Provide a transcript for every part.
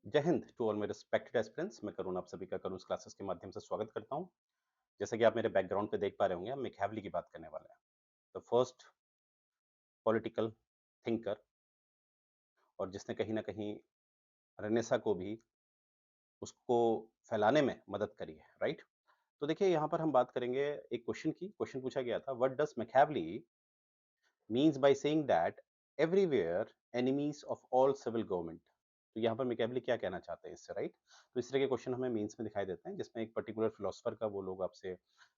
जय Hind to all मेरे respected aspirants. मैं करुण आप सभी का करुण क्लासेस के माध्यम से स्वागत करता हूं। जैसे कि आप मेरे बैकग्राउंड पे देख पा रहे होंगे, हम मैकियावेली की बात करने वाले हैं। द फर्स्ट पॉलिटिकल थिंकर, और जिसने कहीं ना कहीं रेनेसा को भी उसको फैलाने में मदद करी है, राइट। तो देखिए, यहाँ पर हम बात करेंगे एक क्वेश्चन पूछा गया था, what does Machiavelli means by saying that everywhere enemies of all civil government. तो यहाँ पर मैकियावेली क्या कहना चाहते हैं इससे, राइट। तो इस तरह के क्वेश्चन हमें मीन्स में दिखाई देते हैं, जिसमें एक पर्टिकुलर फिलोसफर का वो लोग आपसे,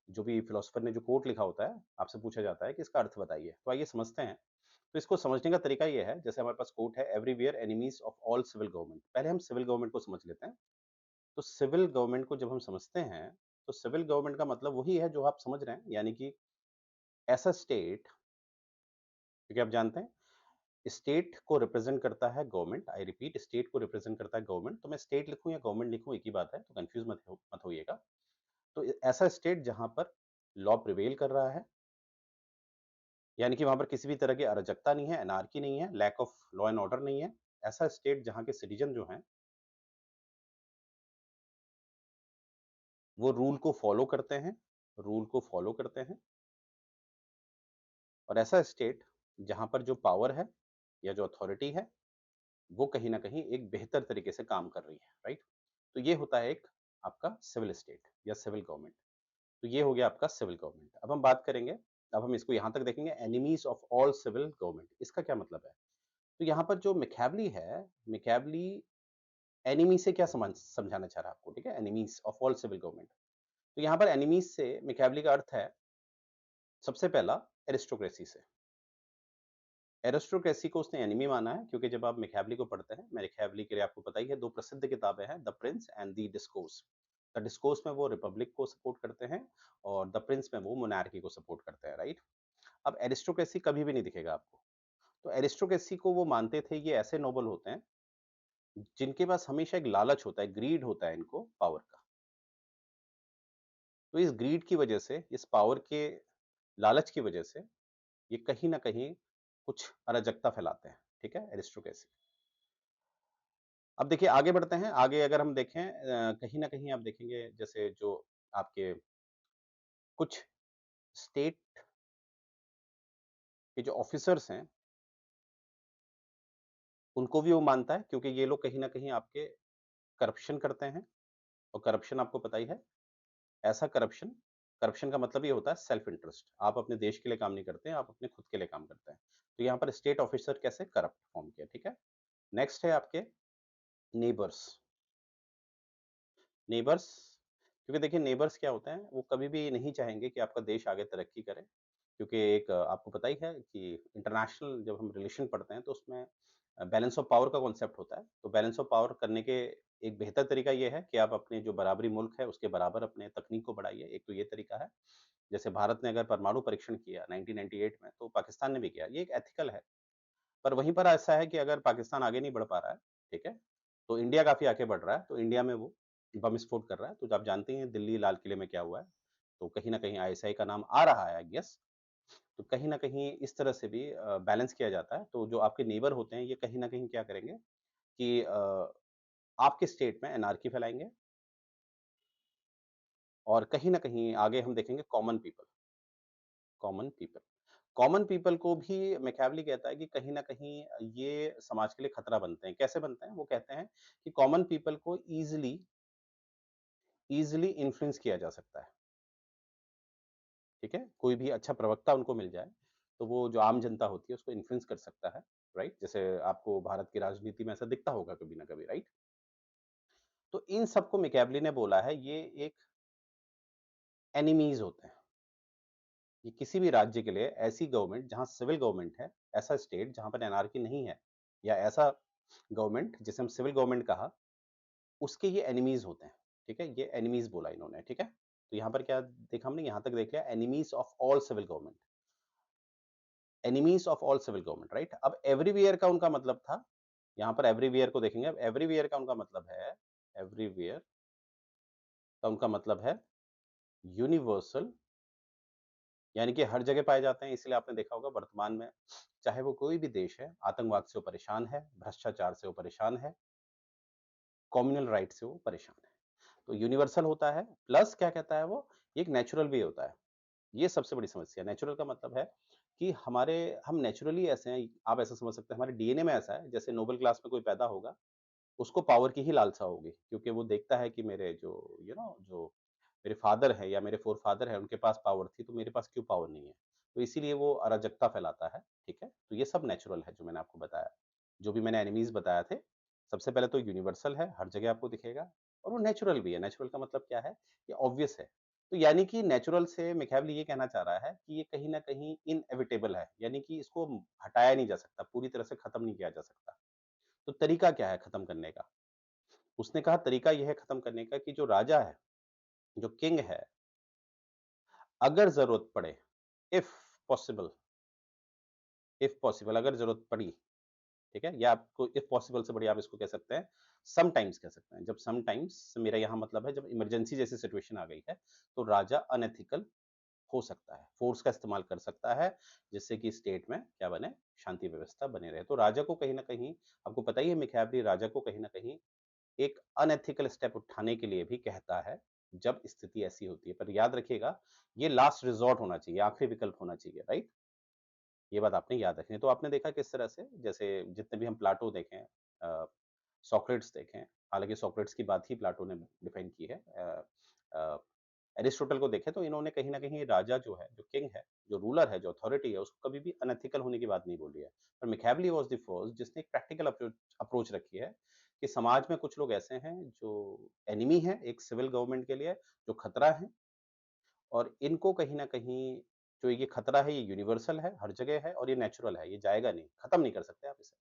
जो भी फिलोसफर ने जो कोट लिखा होता है, आपसे पूछा जाता है कि इसका अर्थ बताइए। तो आइए समझते हैं। तो इसको समझने का तरीका ये है, जैसे हमारे पास कोट है, everywhere enemies of all civil government. पहले हम सिविल गवर्नमेंट को समझ लेते हैं। तो सिविल गवर्नमेंट को जब हम समझते हैं, तो सिविल गवर्नमेंट का मतलब वही है जो आप समझ रहे हैं, यानी कि ऐसा स्टेट, क्योंकि आप जानते हैं स्टेट को रिप्रेजेंट करता है गवर्नमेंट। आई रिपीट, स्टेट को रिप्रेजेंट करता है गवर्नमेंट। तो मैं स्टेट लिखूं या गवर्नमेंट लिखूं, एक ही बात है, तो कंफ्यूज मत होइएगा। तो ऐसा स्टेट जहां पर लॉ प्रिवेल कर रहा है, यानी कि वहां पर किसी भी तरह की अराजकता नहीं है, एनार्की नहीं है, lack of law and order नहीं है। ऐसा स्टेट जहां के सिटीजन जो हैं वो रूल को फॉलो करते हैं। और ऐसा स्टेट जहां पर जो पावर है या जो अथॉरिटी है वो कहीं ना कहीं एक बेहतर तरीके से काम कर रही है, राइट। तो ये होता है एक आपका सिविल स्टेट या सिविल गवर्नमेंट। तो ये हो गया आपका सिविल गवर्नमेंट। अब हम बात करेंगे, अब हम इसको यहाँ तक देखेंगे, enemies of all civil government, इसका क्या मतलब है। तो यहाँ पर जो मैकियावेली है, मैकियावेली एनिमी से क्या समझाना चाह रहा है आपको, ठीक है, enemies of all civil government. तो यहाँ पर एनिमीज से मैकियावेली का अर्थ है, सबसे पहला, एरिस्टोक्रेसी से। एरिस्टोक्रेसी को उसने एनिमी माना है, क्योंकि जब आप मैकियावेली को पढ़ते हैं, मैकियावेली के लिए आपको पता ही है, दो प्रसिद्ध किताबें हैं, the Prince and the discourse. The discourse में वो रिपब्लिक को सपोर्ट करते हैं, और द प्रिंस में वो मोनार्की को सपोर्ट करते हैं, राइट। अब एरिस्टोक्रेसी कभी भी नहीं दिखेगा आपको। तो एरिस्टोक्रेसी को वो मानते थे, ये ऐसे नोबल होते हैं जिनके पास हमेशा एक लालच होता है, ग्रीड होता है इनको पावर का। तो इस ग्रीड की वजह से, इस पावर के लालच की वजह से, ये कहीं ना कहीं कुछ अराजकता फैलाते हैं, ठीक है, एरिस्टोक्रेसी। अब देखिए, आगे बढ़ते हैं। आगे अगर हम देखें, कहीं न कहीं आप देखेंगे, जैसे जो आपके कुछ स्टेट के जो ऑफिसर्स हैं, उनको भी वो मानता है, क्योंकि ये लोग कहीं न कहीं आपके करप्शन करते हैं। और करप्शन आपको पता ही है, ऐसा करप्शन, करप्शन का मतलब ये होता है सेल्फ इंटरेस्ट। आप अपने देश के लिए काम नहीं करते हैं, आप अपने खुद के लिए काम करते हैं। तो यहाँ पर स्टेट ऑफिसर कैसे करप्ट फॉर्म किया, ठीक है। नेक्स्ट है आपके नेबर्स। नेबर्स, क्योंकि देखिए नेबर्स क्या होते हैं, वो कभी भी नहीं चाहेंगे कि आपका देश आगे तरक्की करे। क्योंकि एक आपको पता ही है कि इंटरनेशनल जब हम रिलेशन पढ़ते हैं, तो उसमें बैलेंस ऑफ पावर का कॉन्सेप्ट होता है। तो बैलेंस ऑफ पावर करने के एक बेहतर तरीका ये है कि आप अपने जो बराबरी मुल्क है उसके बराबर अपने तकनीक को बढ़ाइए। एक तो ये तरीका है। जैसे भारत ने अगर परमाणु परीक्षण किया 1998 में, तो पाकिस्तान ने भी किया। ये एक एथिकल है। पर वहीं पर ऐसा है कि अगर पाकिस्तान आगे नहीं बढ़ पा रहा है, ठीक है, तो इंडिया काफ़ी आगे बढ़ रहा है, तो इंडिया में वो बम विस्फोट कर रहा है। तो आप जानते हैं दिल्ली लाल किले में क्या हुआ है, तो कहीं न कहीं आईएसआई का नाम आ रहा है, आई गेस। तो कहीं न कहीं इस तरह से भी बैलेंस किया जाता है। तो जो आपके नेबर होते हैं, ये कहीं न कहीं क्या करेंगे कि आपके स्टेट में एनार्की फैलाएँगे। और कहीं न कहीं आगे हम देखेंगे common people, common people. Common people को भी मैकियावेली कहता है कि कहीं न कहीं ये समाज के लिए खतरा बनते हैं। कैसे बनते हैं? वो कहते हैं कि कॉमन पीपल को ईज़िली इन्फ्लुएंस किया जा सकता है, ठीक है? कोई भी अच्छा प्रवक्ता उनको मिल जाए, तो वो जो आम जनता होती है उसको इन्फ्लुएंस कर सकता है, राइट? जैसे आपको भारत की राजनीति में ऐसा दिखता होगा कभी ना कभी, राइट? तो इन सबको मैकियावेली ने बोला है, ये एक एनिमीज़ होते हैं। ये किसी भी राज्य के लिए ऐसी गवर्नमेंट जहाँ सिविल गवर्नमेंट है, ऐसा स्टेट जहाँ पर एनार्की नहीं है, या ऐसा गवर्नमेंट जिसे हम सिविल गवर्नमेंट कहा, उसके ये एनिमीज़ होते हैं, ठीक है? ये एनिमीज़ बोला इन्होंने, ठीक है? तो यहाँ पर क्या देखा हमने, यहाँ तक देख लिया, enemies of all civil government, enemies of all civil government, right? अब एवरीवेयर का उनका मतलब था, यहाँ पर एवरीवेयर को देखेंगे। अब एवरीवेयर का उनका मतलब है, एवरीवेयर का उनका मतलब है यूनिवर्सल, यानी कि हर जगह पाए जाते हैं। इसलिए आपने देखा होगा वर्तमान में, चाहे वो कोई भी देश है, आतंकवाद से वो परेशान है, भ्रष्टाचार से वो परेशान है, कम्युनल राइट से वो परेशान है। तो यूनिवर्सल होता है प्लस क्या कहता है वो, एक नेचुरल भी होता है। ये सबसे बड़ी समस्या है। नेचुरल का मतलब है कि हम नेचुरली ऐसे हैं, आप ऐसा समझ सकते हैं हमारे डीएनए में ऐसा है, जैसे नोबेल क्लास में कोई पैदा होगा, उसको पावर की ही लालसा होगी, क्योंकि वो देखता है कि मेरे जो जो मेरे फादर हैं या मेरे फ़ोरफ़ादर हैं, उनके पास पावर थी, तो मेरे पास क्यों पावर नहीं है? तो इसीलिए वो अराजकता फैलाता है, ठीक है? तो ये सब नेचुरल है जो मैंने आपको बताया। जो भी मैंने एनिमीज़ बताए थे, सबसे पहले तो यूनिवर्सल है, हर जगह आपको दिखेगा और वो नेचुरल भी है। नेचुरल का मतलब क्या है? ये ऑब्वियस है। तो यानी कि नेचुरल से मैकियावेली ये कहना चाह रहा है कि ये कहीं न कहीं इनएविटेबल है, यानी कि इसको हटाया नहीं जा सकता, पूरी तरह से खत्म नहीं किया जा सकता। तो तरीका क्या है खत्म करने का? उसने कहा तरीका ये है खत्म करने का कि जो राजा है, जो किंग है, अगर ज़रूरत पड़े, इफ पॉसिबल अगर ज़रूरत पड़ी, ठीक है? या आपको इफ पॉसिबल से बड़ी आप इसको कह सकते हैं, समटाइम्स कह सकते हैं। जब समटाइम्स मेरा यहाँ मतलब है जब इमरजेंसी जैसी सिचुएशन आ गई है, तो राजा अनएथिकल हो सकता है, फ़ोर्स का इस्तेमाल कर सकता है, जिससे कि स्टेट में क्या बने, शांति व्यवस्था बनी रहे। तो राजा को कहीं न कहीं आपको पता ही है मैकियावेली राजा को कहीं न कहीं एक अनएथिकल स्टेप उठाने के लिए भी कहता है, जब स्थिति ऐसी होती है। पर याद रखिएगा, ये लास्ट रिसॉर्ट होना चाहिए, आखिरी विकल्प होना चाहिए, राइट? ये बात आपने याद रखनी है। तो आपने देखा किस तरह से जैसे जितने भी हम प्लाटो देखें सोक्रेट्स देखें, हालाँकि सोक्रेट्स की बात ही प्लाटो ने डिफाइन की है। अ, एरिस्टोटल को देखें तो इन्होंने कहीं न कहीं राजा जो है, जो किंग है, जो रूलर है, जो अथॉरिटी है, उसको कभी भी अनएथिकल होने की बात नहीं बोली है। पर मैकियावेली वाज़ द फर्स्ट जिसने एक प्रैक्टिकल अप्रोच रखी है कि समाज में कुछ लोग ऐसे हैं जो एनिमी हैं एक सिविल गवर्नमेंट के लिए, जो खतरा है और इनको कहीं न कहीं जो ये खतरा है ये यूनिवर्सल है, हर जगह है और ये नेचुरल है, ये जाएगा नहीं, खत्म नहीं कर सकते आप इसे।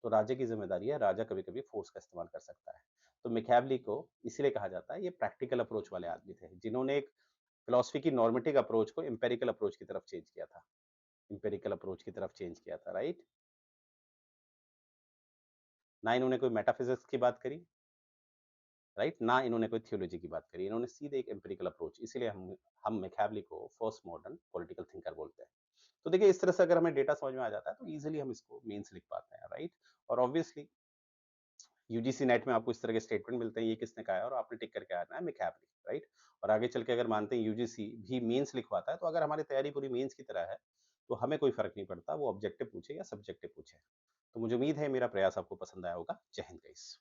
तो राजा की ज़िम्मेदारी है, राजा कभी-कभी फ़ोर्स का इस्तेमाल कर सकता है। तो मैकियावेली को इसीलिए कहा जाता है ये प्रैक्टिकल अप्रोच वाले आदमी थे, जिन्होंने एक फिलॉसफी की नॉर्मेटिक अप्रोच को एम्पिरिकल अप्रोच की तरफ चेंज किया था। एम्पिरिकल अप्रोच की तरफ चेंज किया था, राइट? ना इन्होंने कोई मेटाफिज़िक्स की बात करी, राइट? ना इन्होंने कोई थियोलॉजी की बात करी, इन्होंने सीधे एक एम्पिरिकल अप्रोच इसीलिए हम मैकियावेली को फर्स्ट मॉडर्न पॉलिटिकल थिंकर बोलते हैं। तो देखिए इस तरह से अगर हमें डेटा समझ में आ जाता है तो ईज़िली हम इसको मेंस लिख पाते हैं, राइट? और ऑब्वियसली यूजीसी नेट में आपको इस तरह के स्टेटमेंट मिलते हैं, ये किसने कहा है और आपने टिक करके आना है मैकियावेली, राइट? और आगे चल के अगर मानते हैं यूजीसी भी मेंस लिखवाता है, तो अगर हमारी तैयारी पूरी मेंस की तरह है, तो हमें कोई फ़र्क नहीं पड़ता वो ऑब्जेक्टिव पूछे या सब्जेक्टिव पूछे। तो मुझे उम्मीद है मेरा प्रयास आपको पसंद आया होगा। जय हिंद गाइस।